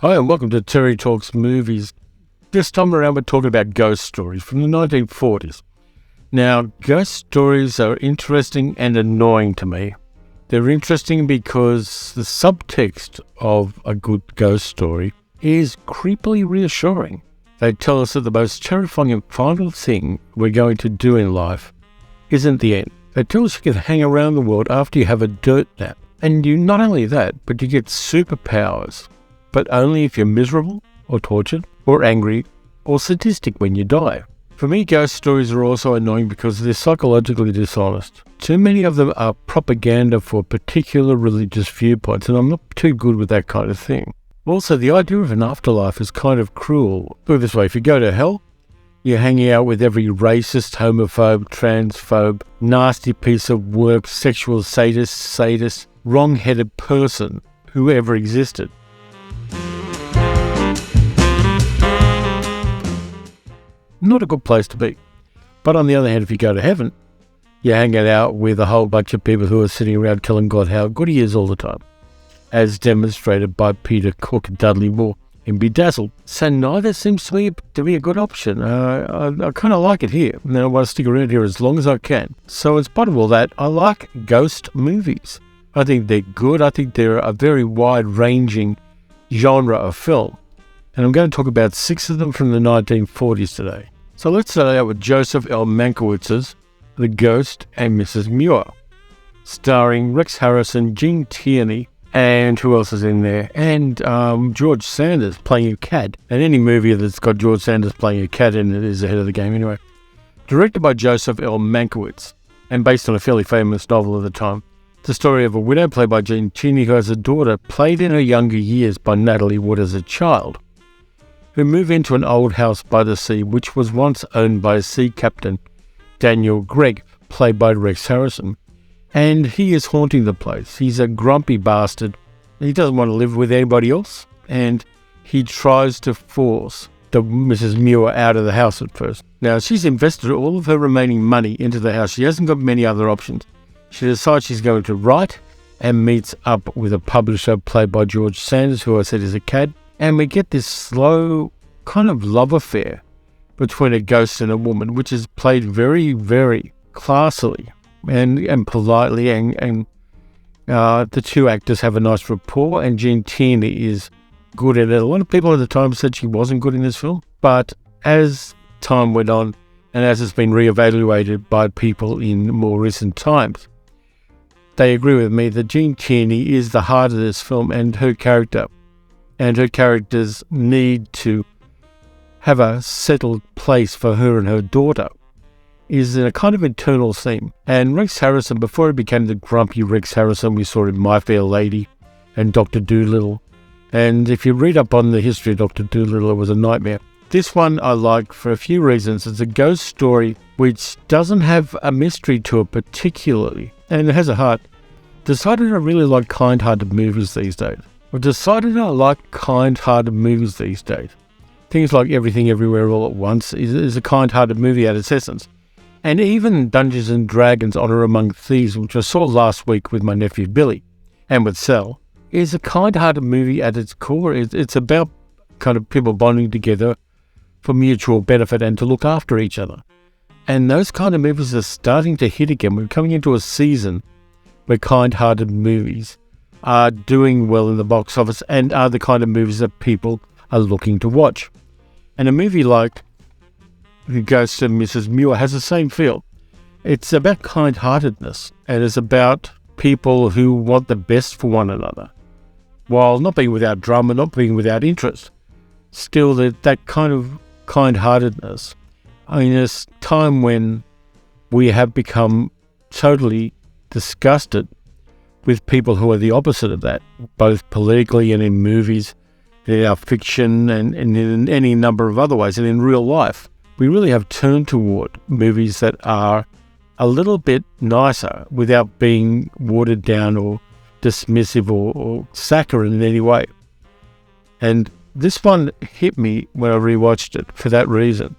Hi and welcome to Terry Talks Movies. This time around we're talking about ghost stories from the 1940s. Now, ghost stories are interesting and annoying to me. They're interesting because the subtext of a good ghost story is creepily reassuring. They tell us that the most terrifying and final thing we're going to do in life isn't the end. They tell us you can hang around the world after you have a dirt nap. And you not only that, but you get superpowers. But only if you're miserable, or tortured, or angry, or sadistic when you die. For me, ghost stories are also annoying because they're psychologically dishonest. Too many of them are propaganda for particular religious viewpoints, and I'm not too good with that kind of thing. Also, the idea of an afterlife is kind of cruel. Put it this way, if you go to hell, you're hanging out with every racist, homophobe, transphobe, nasty piece of work, sexual sadist, wrong-headed person who ever existed. Not a good place to be. But on the other hand, if you go to heaven, you're hanging out with a whole bunch of people who are sitting around telling God how good he is all the time, as demonstrated by Peter Cook and Dudley Moore in Bedazzled. So neither seems to be a good option. I kind of like it here, and I want to stick around here as long as I can. So in spite of all that, I like ghost movies. I think they're good. I think they're a very wide-ranging genre of film. And I'm going to talk about 6 of them from the 1940s today. So let's start out with Joseph L. Mankiewicz's The Ghost and Mrs. Muir, starring Rex Harrison, Gene Tierney, and who else is in there? And George Sanders playing a cat. And any movie that's got George Sanders playing a cat in it is ahead of the game anyway. Directed by Joseph L. Mankiewicz, and based on a fairly famous novel of the time. The story of a widow played by Gene Tierney who has a daughter played in her younger years by Natalie Wood as a child, who move into an old house by the sea which was once owned by sea captain Daniel Gregg, played by Rex Harrison. And he is haunting the place. He's a grumpy bastard. He doesn't want to live with anybody else, and he tries to force the Mrs. Muir out of the house at first. Now, she's invested all of her remaining money into the house. She hasn't got many other options. She decides she's going to write and meets up with a publisher played by George Sanders, who I said is a cad. And we get this slow kind of love affair between a ghost and a woman, which is played very, very classily and politely. And the two actors have a nice rapport, and Gene Tierney is good at it. A lot of people at the time said she wasn't good in this film, but as time went on, and as it's been reevaluated by people in more recent times, they agree with me that Gene Tierney is the heart of this film, and her character and her characters need to have a settled place for her and her daughter is in a kind of internal theme. And Rex Harrison, before he became the grumpy Rex Harrison we saw in My Fair Lady and Dr. Dolittle, and if you read up on the history of Dr. Dolittle, it was a nightmare. This one I like for a few reasons. It's a ghost story which doesn't have a mystery to it particularly, and it has a heart. Decided I really like kind-hearted movies these days. I've decided I like kind-hearted movies these days. Things like Everything Everywhere All at Once is a kind-hearted movie at its essence. And even Dungeons and Dragons Honor Among Thieves, which I saw last week with my nephew Billy and with Sal, is a kind-hearted movie at its core. It's about kind of people bonding together for mutual benefit and to look after each other. And those kind of movies are starting to hit again. We're coming into a season where kind-hearted movies are doing well in the box office and are the kind of movies that people are looking to watch. And a movie like The Ghost of Mrs. Muir has the same feel. It's about kind-heartedness, and it's about people who want the best for one another, while not being without drama, not being without interest. Still, that kind of kind-heartedness, in a time when we have become totally disgusted with people who are the opposite of that, both politically and in movies, in our fiction, and in any number of other ways, and in real life. We really have turned toward movies that are a little bit nicer without being watered down or dismissive or saccharine in any way. And this one hit me when I rewatched it for that reason.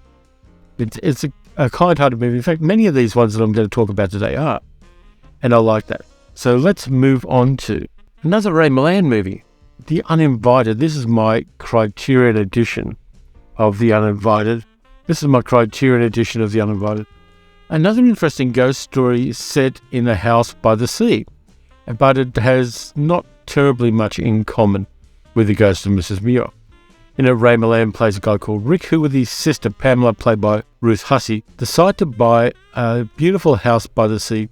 It's a kind-hearted movie. In fact, many of these ones that I'm going to talk about today are. And I like that. So let's move on to another Ray Milland movie, The Uninvited. This is my Criterion edition of The Uninvited. Another interesting ghost story set in a house by the sea, but it has not terribly much in common with the ghost of Mrs. Muir. In it, Ray Milland plays a guy called Rick, who with his sister Pamela, played by Ruth Hussey, decide to buy a beautiful house by the sea,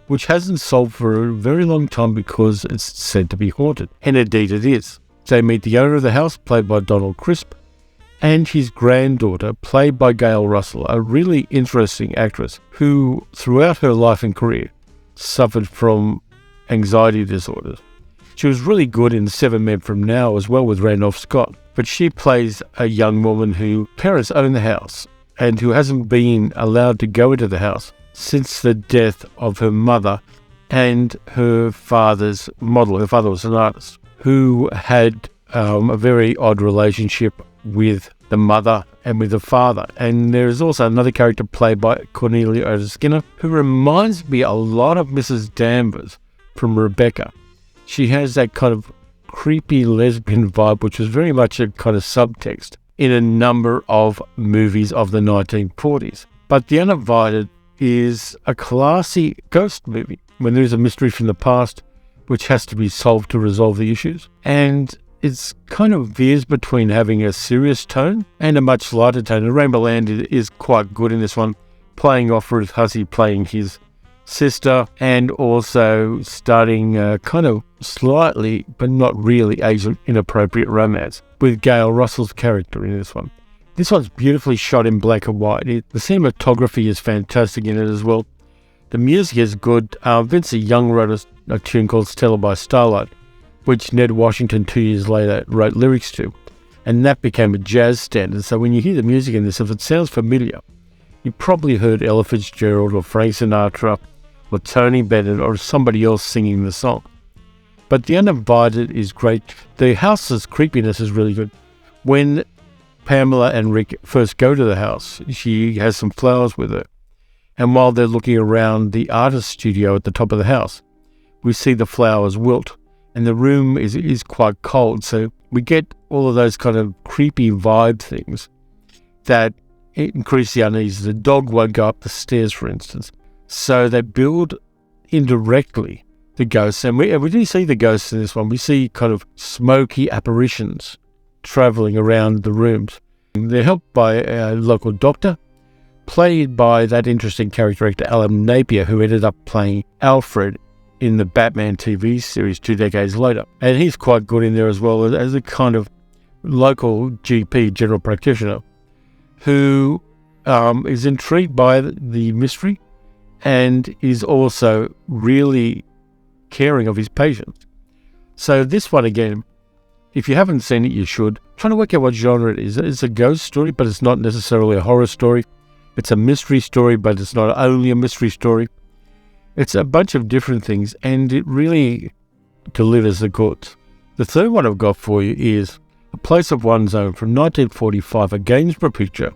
which hasn't sold for a very long time because it's said to be haunted. And indeed it is. They meet the owner of the house, played by Donald Crisp, and his granddaughter, played by Gail Russell, a really interesting actress who, throughout her life and career, suffered from anxiety disorders. She was really good in 7 Men From Now as well with Randolph Scott, but she plays a young woman whose parents own the house and who hasn't been allowed to go into the house since the death of her mother and her father's model. Her father was an artist who had a very odd relationship with the mother and with the father. And there is also another character played by Cornelia Otis Skinner who reminds me a lot of Mrs. Danvers from Rebecca. She has that kind of creepy lesbian vibe, which was very much a kind of subtext in a number of movies of the 1940s. But The Uninvited is a classy ghost movie when there is a mystery from the past which has to be solved to resolve the issues. And it's kind of veers between having a serious tone and a much lighter tone. And Ray Milland is quite good in this one, playing off Ruth Hussey, playing his sister, and also starting kind of slightly, but not really, age-inappropriate romance with Gail Russell's character in this one. This one's beautifully shot in black and white. The cinematography is fantastic in it as well. The music is good. Vincent Young wrote a tune called Stella by Starlight, which Ned Washington 2 years later wrote lyrics to, and that became a jazz standard. So when you hear the music in this, if it sounds familiar, you probably heard Ella Fitzgerald or Frank Sinatra or Tony Bennett or somebody else singing the song. But The Uninvited is great. The house's creepiness is really good. When Pamela and Rick first go to the house, she has some flowers with her. And while they're looking around the artist studio at the top of the house, we see the flowers wilt. And the room is quite cold. So we get all of those kind of creepy vibe things that increase the unease. The dog won't go up the stairs, for instance. So they build indirectly the ghosts. And we didn't see the ghosts in this one. We see kind of smoky apparitions travelling around the rooms. They're helped by a local doctor, played by that interesting character actor Alan Napier, who ended up playing Alfred in the Batman TV series 2 decades later. And he's quite good in there as well as a kind of local GP, general practitioner, who is intrigued by the mystery and is also really caring of his patients. So this one, again, if you haven't seen it, you should. Trying to work out what genre it is. It's a ghost story, but it's not necessarily a horror story. It's a mystery story, but it's not only a mystery story. It's a bunch of different things, and it really delivers the goods. The third one I've got for you is A Place of One's Own from 1945, a Gainsborough picture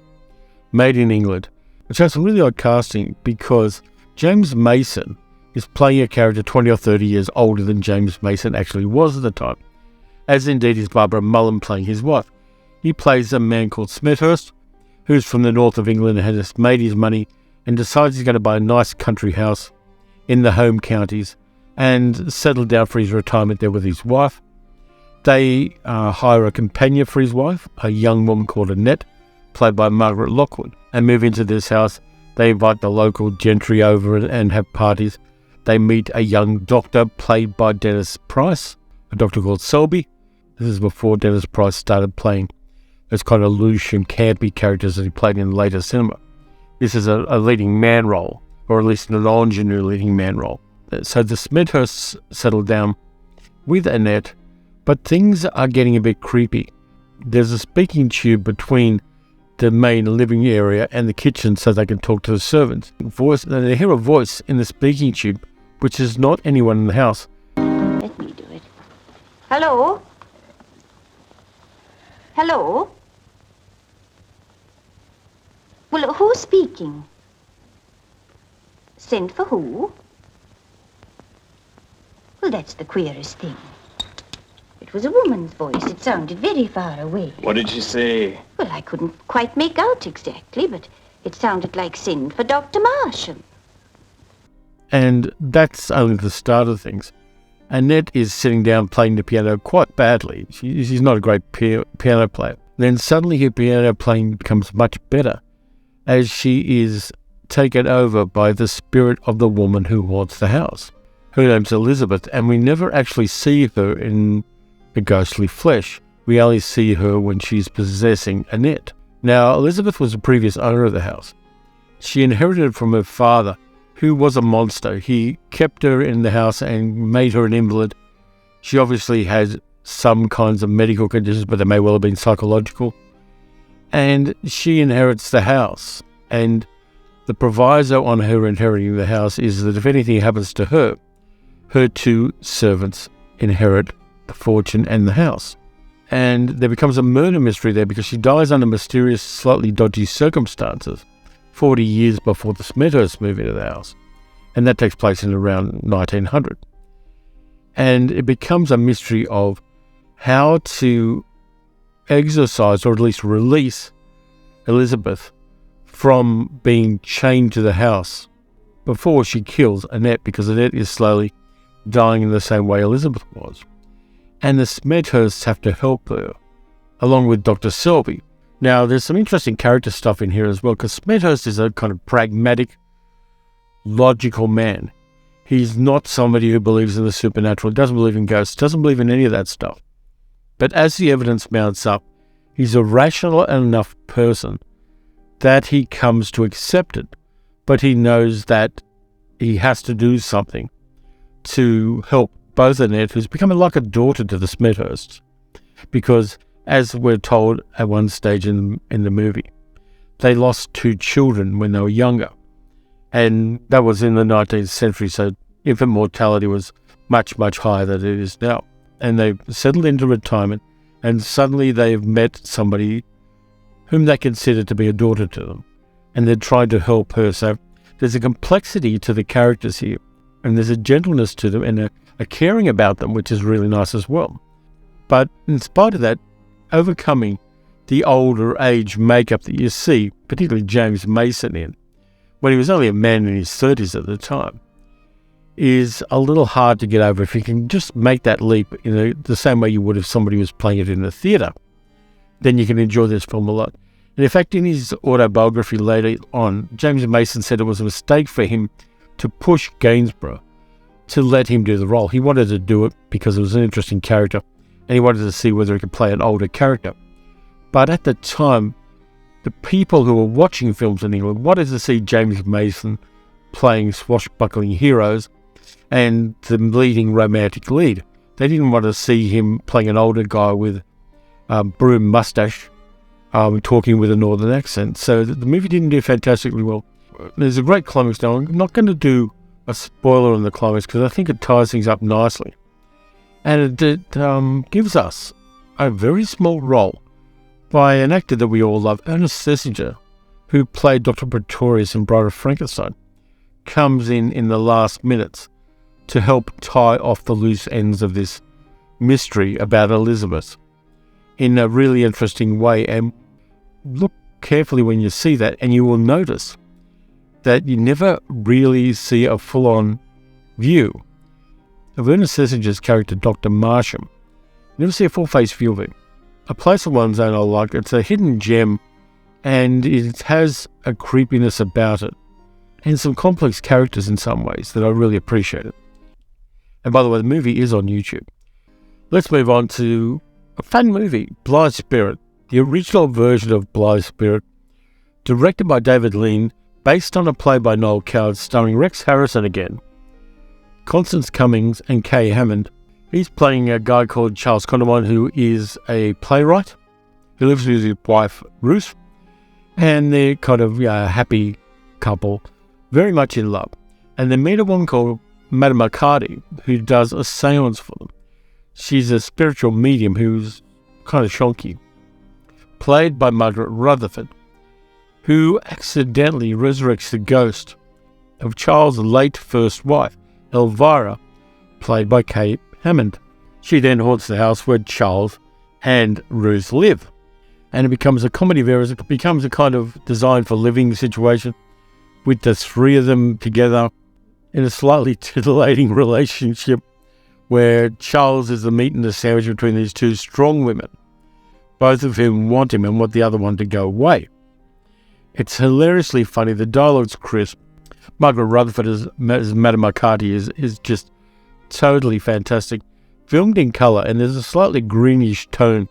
made in England, which has some really odd casting because James Mason is playing a character 20 or 30 years older than James Mason actually was at the time, as indeed is Barbara Mullen playing his wife. He plays a man called Smethurst, who's from the north of England and has made his money and decides he's going to buy a nice country house in the home counties and settle down for his retirement there with his wife. They hire a companion for his wife, a young woman called Annette, played by Margaret Lockwood, and move into this house. They invite the local gentry over and have parties. They meet a young doctor played by Dennis Price, a doctor called Selby. This is before Dennis Price started playing those kind of loose and campy characters that he played in later cinema. This is a leading man role, or at least an ingenue leading man role. So the Smethursts settle down with Annette, but things are getting a bit creepy. There's a speaking tube between the main living area and the kitchen so they can talk to the servants. They hear a voice in the speaking tube, which is not anyone in the house. Let me do it. Hello? Hello? Well, who's speaking? Sent for who? Well, that's the queerest thing. It It was a woman's voice. It sounded very far away. What did she say? Well, I couldn't quite make out exactly, but it sounded like send for Dr. Marsham. And that's only the start of things. Annette is sitting down playing the piano quite badly. She's not a great piano player. Then suddenly her piano playing becomes much better as she is taken over by the spirit of the woman who haunts the house. Her name's Elizabeth, and we never actually see her in the ghostly flesh. We only see her when she's possessing Annette. Now, Elizabeth was the previous owner of the house. She inherited it from her father, who was a monster. He kept her in the house and made her an invalid. She obviously has some kinds of medical conditions, but they may well have been psychological. And she inherits the house. And the proviso on her inheriting the house is that if anything happens to her, her two servants inherit the fortune and the house. And there becomes a murder mystery there because she dies under mysterious, slightly dodgy circumstances 40 years before the Smethursts move into the house. And that takes place in around 1900. And it becomes a mystery of how to exorcise, or at least release, Elizabeth from being chained to the house before she kills Annette, because Annette is slowly dying in the same way Elizabeth was. And the Smethursts have to help her, along with Dr. Selby. Now, there's some interesting character stuff in here as well, because Smethurst is a kind of pragmatic, logical man. He's not somebody who believes in the supernatural, doesn't believe in ghosts, doesn't believe in any of that stuff. But as the evidence mounts up, he's a rational enough person that he comes to accept it, but he knows that he has to do something to help both Annette, who's becoming like a daughter to the Smethursts, because as we're told at one stage in the movie, they lost 2 children when they were younger, and that was in the 19th century, so infant mortality was much, much higher than it is now. And they've settled into retirement, and suddenly they've met somebody whom they consider to be a daughter to them, and they're trying to help her. So there's a complexity to the characters here, and there's a gentleness to them, and a caring about them, which is really nice as well. But in spite of that, overcoming the older age makeup that you see, particularly James Mason in, when he was only a man in his 30s at the time, is a little hard to get over if you can just make that leap in the same way you would if somebody was playing it in the theatre. Then you can enjoy this film a lot. And in fact, in his autobiography later on, James Mason said it was a mistake for him to push Gainsborough to let him do the role. He wanted to do it because it was an interesting character, and he wanted to see whether he could play an older character. But at the time, the people who were watching films in England wanted to see James Mason playing swashbuckling heroes and the leading romantic lead. They didn't want to see him playing an older guy with broom mustache, talking with a northern accent. So the movie didn't do fantastically well. There's a great climax now. I'm not going to do a spoiler on the climax because I think it ties things up nicely. And it gives us a very small role by an actor that we all love, Ernest Thesiger, who played Dr. Pretorius in Bride of Frankenstein, comes in the last minutes to help tie off the loose ends of this mystery about Elizabeth in a really interesting way. And look carefully when you see that, and you will notice that you never really see a full-on view of Ernest Thesiger's character, Dr. Marsham. You never see a full-face view of him. A Place of One's Own I like. It's a hidden gem, and it has a creepiness about it, and some complex characters in some ways that I really appreciate it. And by the way, the movie is on YouTube. Let's move on to a fun movie, Bly Spirit, the original version of Bly Spirit, directed by David Lean, based on a play by Noel Coward, starring Rex Harrison again, Constance Cummings and Kay Hammond. He's playing a guy called Charles Condamine, who is a playwright who lives with his wife, Ruth, and they're kind of a happy couple, very much in love. And they meet a woman called Madame Arcady, who does a seance for them. She's a spiritual medium who's kind of shonky, played by Margaret Rutherford, who accidentally resurrects the ghost of Charles' late first wife, Elvira, played by Kay Hammond. She then haunts the house where Charles and Ruth live. And it becomes a comedy of errors. It becomes a kind of design for living situation with the three of them together in a slightly titillating relationship where Charles is the meat and the sandwich between these two strong women, both of whom want him and want the other one to go away. It's hilariously funny. The dialogue's crisp. Margaret Rutherford as Madame McCarthy is just totally fantastic. Filmed in colour, and there's a slightly greenish tone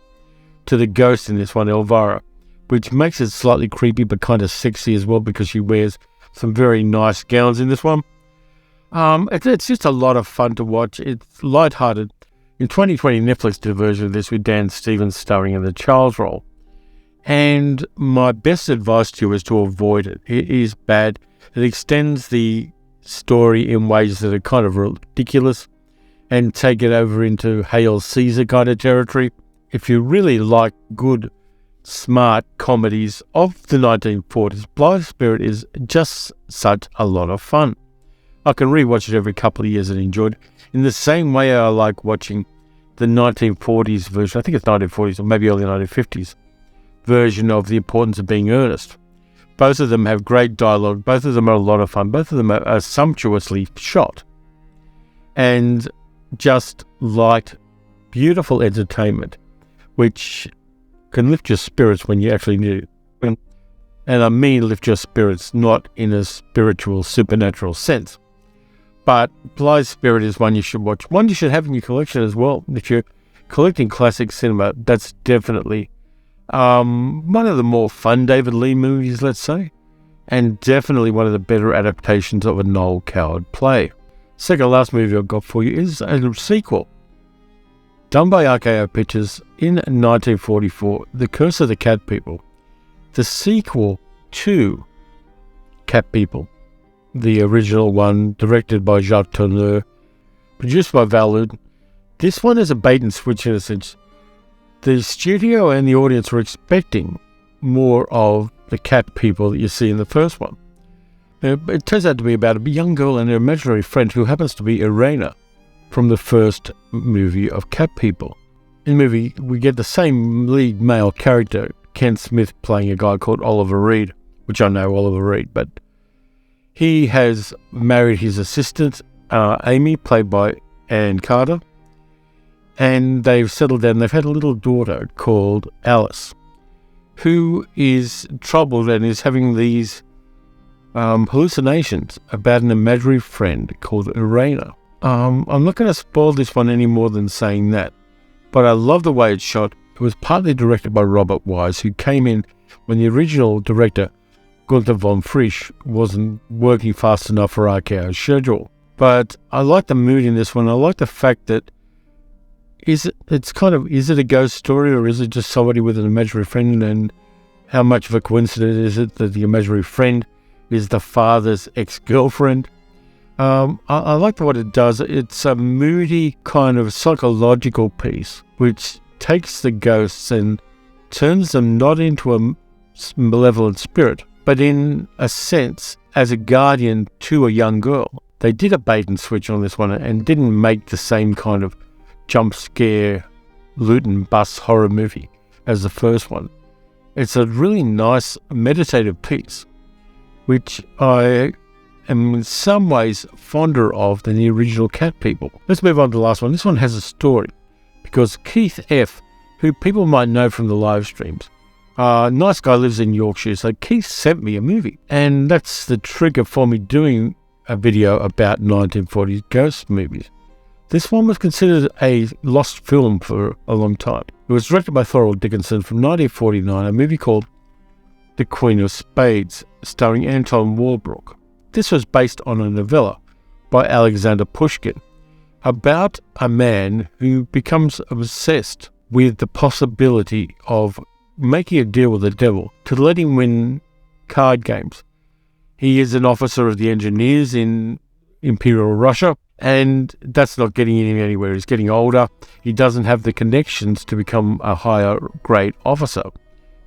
to the ghost in this one, Elvira, which makes it slightly creepy but kind of sexy as well because she wears some very nice gowns in this one. It's just a lot of fun to watch. It's lighthearted. In 2020, Netflix did a version of this with Dan Stevens starring in the Charles role. And my best advice to you is to avoid it. It is bad. It extends the story in ways that are kind of ridiculous and take it over into Hail Caesar kind of territory. If you really like good, smart comedies of the 1940s, Blythe Spirit is just such a lot of fun. I can rewatch it every couple of years and enjoy it. In the same way I like watching the 1940s version, I think it's 1940s or maybe early 1950s version of The Importance of Being Earnest. Both of them have great dialogue. Both of them are a lot of fun. Both of them are sumptuously shot. And just light, beautiful entertainment, which can lift your spirits when you actually need it. And I mean lift your spirits, not in a spiritual, supernatural sense. But Blythe Spirit is one you should watch. One you should have in your collection as well. If you're collecting classic cinema, that's definitely one of the more fun David Lee movies, let's say. And definitely one of the better adaptations of a Noel Coward play. Second last movie I've got for you is a sequel done by RKO Pictures in 1944, The Curse of the Cat People. The sequel to Cat People, the original one, directed by Jacques Tourneur, produced by Val Lewton. This one is a bait and switch in a sense. The studio and the audience were expecting more of the cat people that you see in the first one. It turns out to be about a young girl and her imaginary friend who happens to be Irena from the first movie of Cat People. In the movie, we get the same lead male character, Ken Smith, playing a guy called Oliver Reed, which I know Oliver Reed, but he has married his assistant, Amy, played by Ann Carter, and they've settled down. They've had a little daughter called Alice, who is troubled and is having these hallucinations about an imaginary friend called Irena. I'm not going to spoil this one any more than saying that, but I love the way it's shot. It was partly directed by Robert Wise, who came in when the original director, Gunther von Frisch, wasn't working fast enough for RKO's schedule. But I like the mood in this one. I like the fact that is it a ghost story, or is it just somebody with an imaginary friend, and how much of a coincidence is it that the imaginary friend is the father's ex-girlfriend? I like what it does. It's a moody kind of psychological piece which takes the ghosts and turns them not into a malevolent spirit, but in a sense as a guardian to a young girl. They did a bait and switch on this one and didn't make the same kind of jump scare Luton bus horror movie as the first one. It's a really nice meditative piece, which I am in some ways fonder of than the original Cat People. Let's move on to the last one. This one has a story because Keith F., who people might know from the live streams, nice guy, lives in Yorkshire, so Keith sent me a movie, and that's the trigger for me doing a video about 1940s ghost movies. This one was considered a lost film for a long time. It was directed by Thorold Dickinson from 1949, a movie called The Queen of Spades, starring Anton Walbrook. This was based on a novella by Alexander Pushkin about a man who becomes obsessed with the possibility of making a deal with the devil to let him win card games. He is an officer of the engineers in Imperial Russia, and that's not getting him anywhere. He's getting older. He doesn't have the connections to become a higher grade officer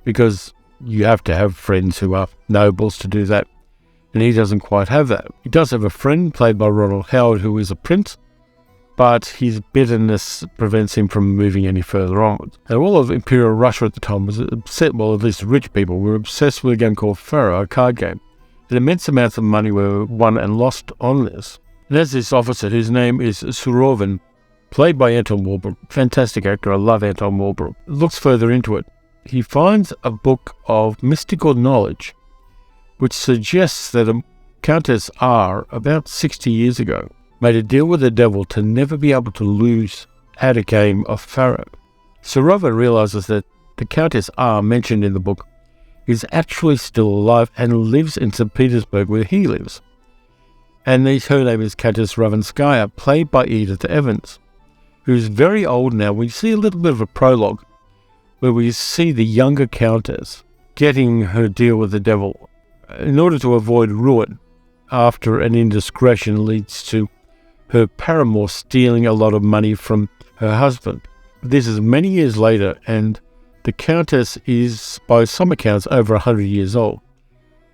because you have to have friends who are nobles to do that, and he doesn't quite have that. He does have a friend played by Ronald Howard who is a prince, but his bitterness prevents him from moving any further onwards. And all of Imperial Russia at the time was upset, well, at least rich people were obsessed with a game called Pharaoh, a card game. And immense amounts of money were won and lost on this. And as this officer, whose name is Surovin, played by Anton Walbrook, fantastic actor, I love Anton Walbrook, looks further into it. He finds a book of mystical knowledge which suggests that a Countess R, about 60 years ago, made a deal with the devil to never be able to lose at a game of Pharaoh. Surovin realizes that the Countess R mentioned in the book is actually still alive and lives in St. Petersburg where he lives. And her name is Countess Ravenskaya, played by Edith Evans, who's very old now. We see a little bit of a prologue where we see the younger Countess getting her deal with the devil in order to avoid ruin after an indiscretion leads to her paramour stealing a lot of money from her husband. This is many years later, and the Countess is, by some accounts, over 100 years old.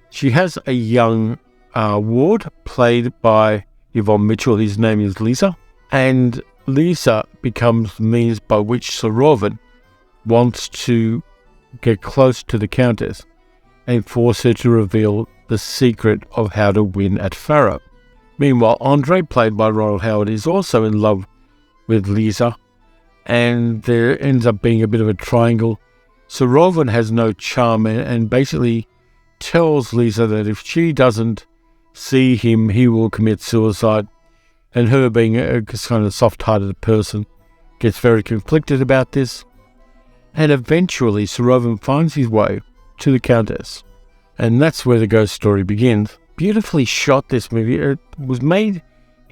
She has a young ward, played by Yvonne Mitchell. His name is Lisa. And Lisa becomes the means by which Surovin wants to get close to the Countess and force her to reveal the secret of how to win at Pharaoh. Meanwhile, Andre, played by Ronald Howard, is also in love with Lisa, and there ends up being a bit of a triangle. Surovin has no charm and basically tells Lisa that if she doesn't see him, he will commit suicide. And her, being a kind of soft-hearted person, gets very conflicted about this. And eventually, Surovin finds his way to the Countess. And that's where the ghost story begins. Beautifully shot, this movie. It was made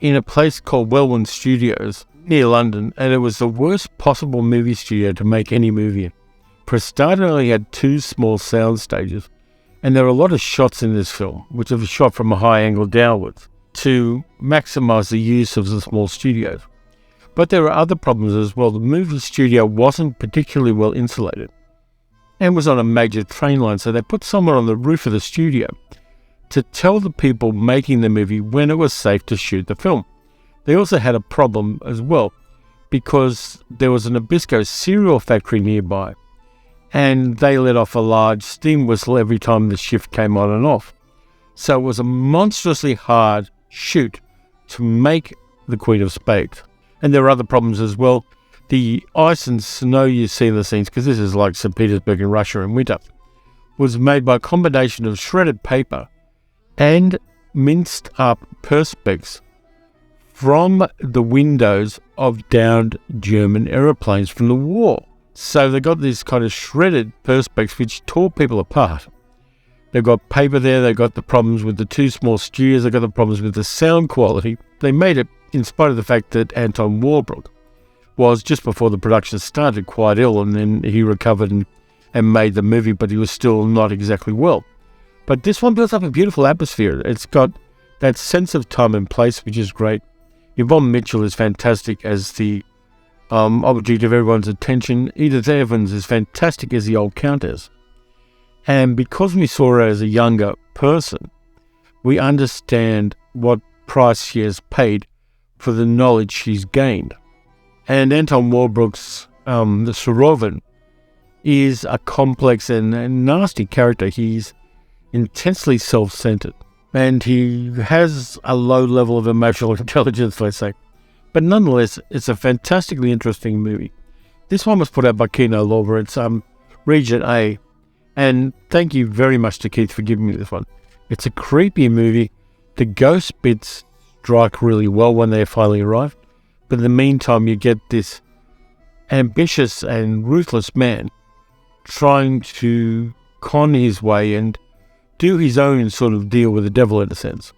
in a place called Welwyn Studios near London, and it was the worst possible movie studio to make any movie in. For a start, it only had 2 small sound stages, and there are a lot of shots in this film, which are shot from a high angle downwards, to maximise the use of the small studios. But there are other problems as well. The movie studio wasn't particularly well insulated and was on a major train line, so they put someone on the roof of the studio to tell the people making the movie when it was safe to shoot the film. They also had a problem as well, because there was an Nabisco cereal factory nearby, and they let off a large steam whistle every time the shift came on and off. So it was a monstrously hard shoot to make The Queen of Spades. And there are other problems as well. The ice and snow you see in the scenes, because this is like St. Petersburg in Russia in winter, was made by a combination of shredded paper and minced up perspex from the windows of downed German aeroplanes from the war. So they got this kind of shredded perspex which tore people apart. They've got paper there, they've got the problems with the 2 small studios, they've got the problems with the sound quality. They made it in spite of the fact that Anton Walbrook was, just before the production started, quite ill, and then he recovered and made the movie, but he was still not exactly well. But this one builds up a beautiful atmosphere. It's got that sense of time and place, which is great. Yvonne Mitchell is fantastic as the object of everyone's attention. Edith Evans is fantastic as the old Countess. And because we saw her as a younger person, we understand what price she has paid for the knowledge she's gained. And Anton Walbrook's the Surovin is a complex and nasty character. He's intensely self-centered, and he has a low level of emotional intelligence, let's say. But nonetheless, it's a fantastically interesting movie. This one was put out by Kino Lorber. It's Region A, and thank you very much to Keith for giving me this one. It's a creepy movie. The ghost bits strike really well when they finally arrive, but in the meantime you get this ambitious and ruthless man trying to con his way and do his own sort of deal with the devil, in a sense,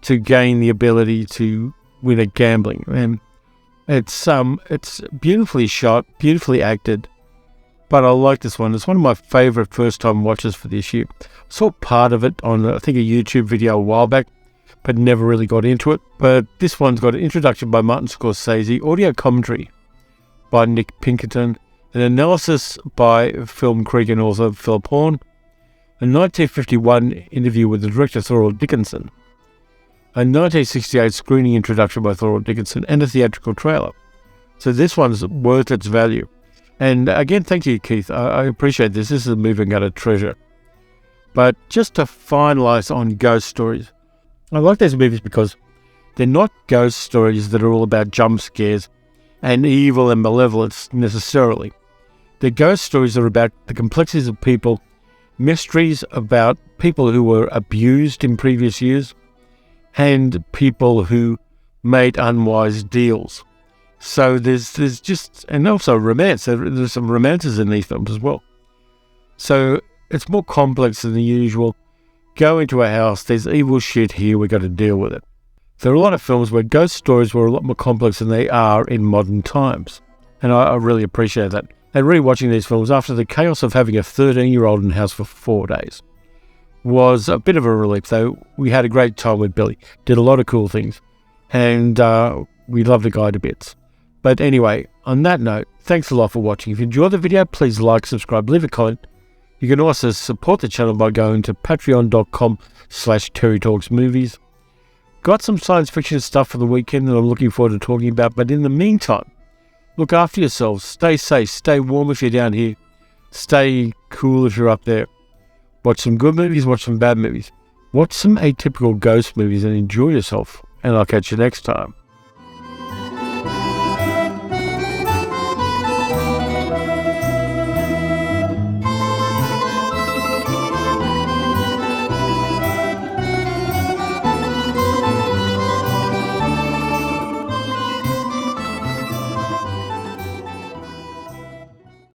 to gain the ability to win at gambling. And it's beautifully shot, beautifully acted, but I like this one. It's one of my favourite first-time watches for this year. I saw part of it on, I think, a YouTube video a while back, but never really got into it. But this one's got an introduction by Martin Scorsese, audio commentary by Nick Pinkerton, an analysis by Film Creek and author Philip Horn, a 1951 interview with the director Thorold Dickinson, a 1968 screening introduction by Thorold Dickinson, and a theatrical trailer. So this one's worth its value. And again, thank you, Keith. I appreciate this. This is a movie I'm going to treasure. But just to finalise on ghost stories, I like these movies because they're not ghost stories that are all about jump scares and evil and malevolence necessarily. They're ghost stories that are about the complexities of people, mysteries about people who were abused in previous years, and people who made unwise deals. So there's just, and also romance. There's some romances in these films as well. So it's more complex than the usual. Go into a house, there's evil shit here, we got to deal with it. There are a lot of films where ghost stories were a lot more complex than they are in modern times. And I really appreciate that. And rewatching these films after the chaos of having a 13-year-old in the house for 4 days was a bit of a relief, though. We had a great time with Billy, did a lot of cool things, and we loved the guy to bits. But anyway, on that note, thanks a lot for watching. If you enjoyed the video, please like, subscribe, leave a comment. You can also support the channel by going to patreon.com/TerryTalksMovies. Got some science fiction stuff for the weekend that I'm looking forward to talking about, but in the meantime, look after yourselves, stay safe, stay warm if you're down here, stay cool if you're up there. Watch some good movies, watch some bad movies. Watch some atypical ghost movies and enjoy yourself. And I'll catch you next time.